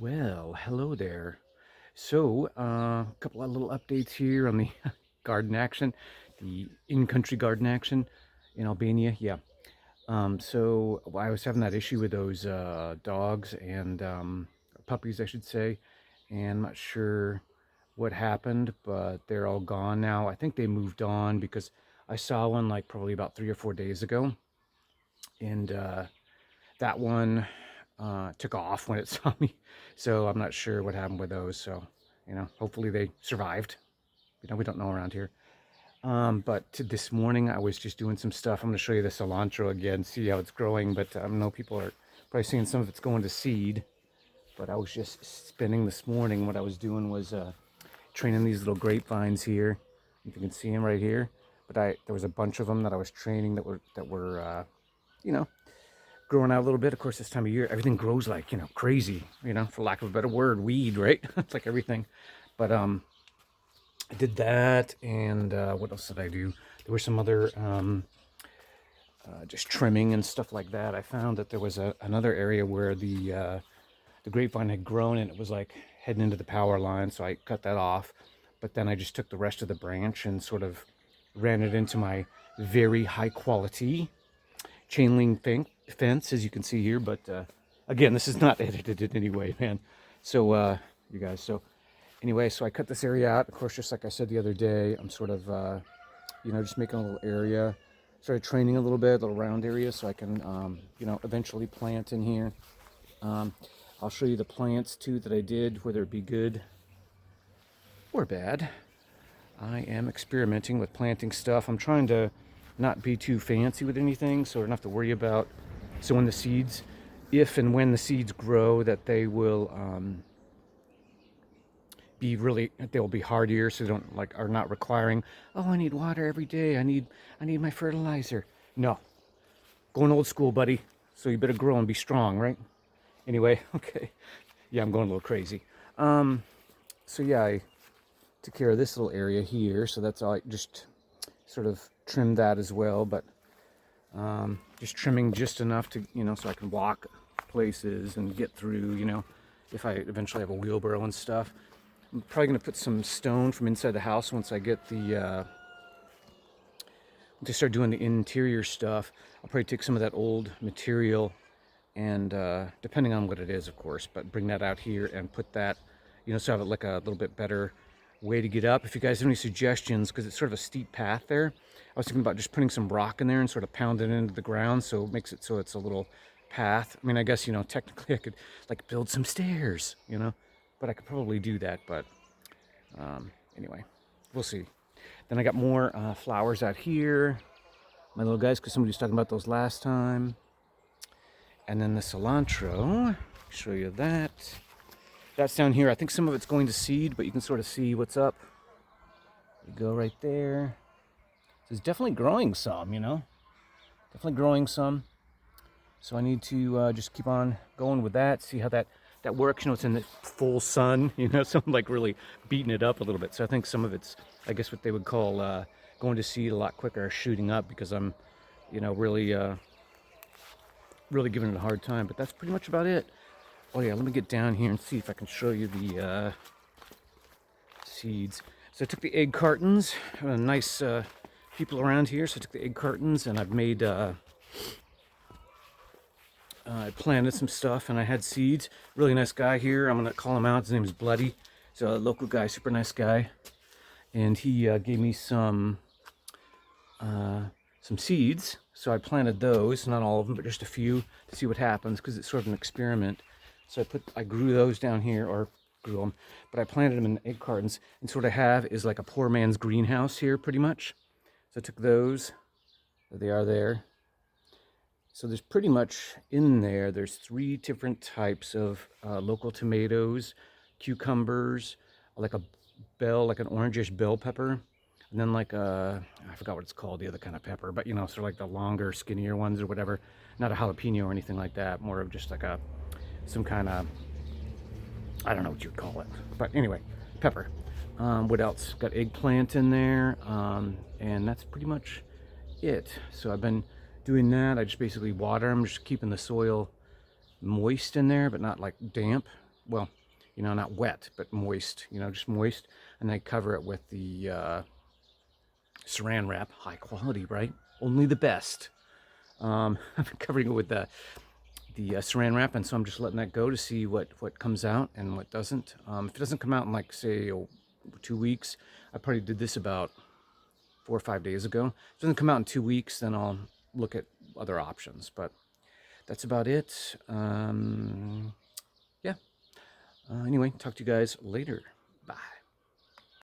Well, hello there. So, a couple of little updates here on the garden action, the in-country garden action in Albania. Yeah. So I was having that issue with those dogs and puppies, I should say, and I'm not sure what happened, but they're all gone now. I think they moved on because I saw one like probably about 3 or 4 days ago, and that one took off when it saw me. So I'm not sure what happened with those. So, hopefully they survived. We don't know around here. But this morning I was just doing some stuff. I'm going to show you the cilantro again, see how it's growing. But I know people are probably seeing some of it's going to seed. But I was just spending this morning. What I was doing was training these little grapevines here. If you can see them right here. But there was a bunch of them that I was training that were you know, growing out a little bit. Of course, this time of year, everything grows like, crazy, for lack of a better word, weed, right? It's like everything. But I did that, and what else did I do? There were some other just trimming and stuff like that. I found that there was another area where the grapevine had grown and it was like heading into the power line, so I cut that off. But then I just took the rest of the branch and sort of ran it into my very high quality chain link fence, as you can see here. But again, this is not edited in any way, man. So you guys, so anyway, so I cut this area out. Of course, just like I said the other day, I'm sort of just making a little area. Started training a little bit, a little round area, so I can eventually plant in here. I'll show you the plants too that I did, whether it be good or bad. I am experimenting with planting stuff. I'm trying to not be too fancy with anything, so I don't have to worry about. So when the seeds, if and when the seeds grow, that they will they'll be hardier, so they don't are not requiring. Oh, I need water every day. I need my fertilizer. No, going old school, buddy. So you better grow and be strong, right? Anyway, okay. Yeah, I'm going a little crazy. So yeah, I took care of this little area here, so that's all. I just sort of trimmed that as well, but just trimming just enough to, so I can walk places and get through, if I eventually have a wheelbarrow and stuff. I'm probably going to put some stone from inside the house once I get to start doing the interior stuff. I'll probably take some of that old material and depending on what it is, of course, but bring that out here and put that, so I have it like a little bit better way to get up. If you guys have any suggestions, because it's sort of a steep path there, I was thinking about just putting some rock in there and sort of pounding it into the ground, so it makes it so it's a little path. I mean, I guess, technically I could like build some stairs, but I could probably do that. But anyway, we'll see. Then I got more flowers out here, my little guys, because somebody was talking about those last time. And then the cilantro, show you that. That's down here. I think some of it's going to seed, but you can sort of see what's up. You go right there. So it's definitely growing some, definitely growing some. So I need to just keep on going with that, see how that works. It's in the full sun, so I'm like really beating it up a little bit. So I think some of it's, I guess, what they would call going to seed a lot quicker, shooting up, because I'm, really giving it a hard time. But that's pretty much about it. Oh yeah, let me get down here and see if I can show you the seeds. So I took the egg cartons, nice people around here, so I took the egg cartons and I've made, I planted some stuff and I had seeds. Really nice guy here, I'm gonna call him out, his name is Bloody. He's a local guy, super nice guy. And he gave me some seeds, so I planted those, not all of them, but just a few, to see what happens, because it's sort of an experiment. So I grew those down here, or grew them, but I planted them in egg cartons. And so what I have is like a poor man's greenhouse here, pretty much. So I took those, there they are there. So there's pretty much in there, there's 3 different types of local tomatoes, cucumbers, like an orangish bell pepper, and then like I forgot what it's called, the other kind of pepper, but sort of like the longer, skinnier ones or whatever. Not a jalapeno or anything like that, more of just like some kind of, I don't know what you'd call it, but anyway, pepper. What else? Got eggplant in there, and that's pretty much it. So I've been doing that. I just basically water them, just keeping the soil moist in there, but not like damp. well, you know, not wet, but moist, you know, just moist. And I cover it with the saran wrap, high quality, right? Only the best. I'm covering it with the saran wrap, and so I'm just letting that go to see what comes out and what doesn't. If it doesn't come out in, like, say, 2 weeks, I probably did this about 4 or 5 days ago. If it doesn't come out in 2 weeks, then I'll look at other options. But that's about it. Yeah. Anyway, talk to you guys later. Bye.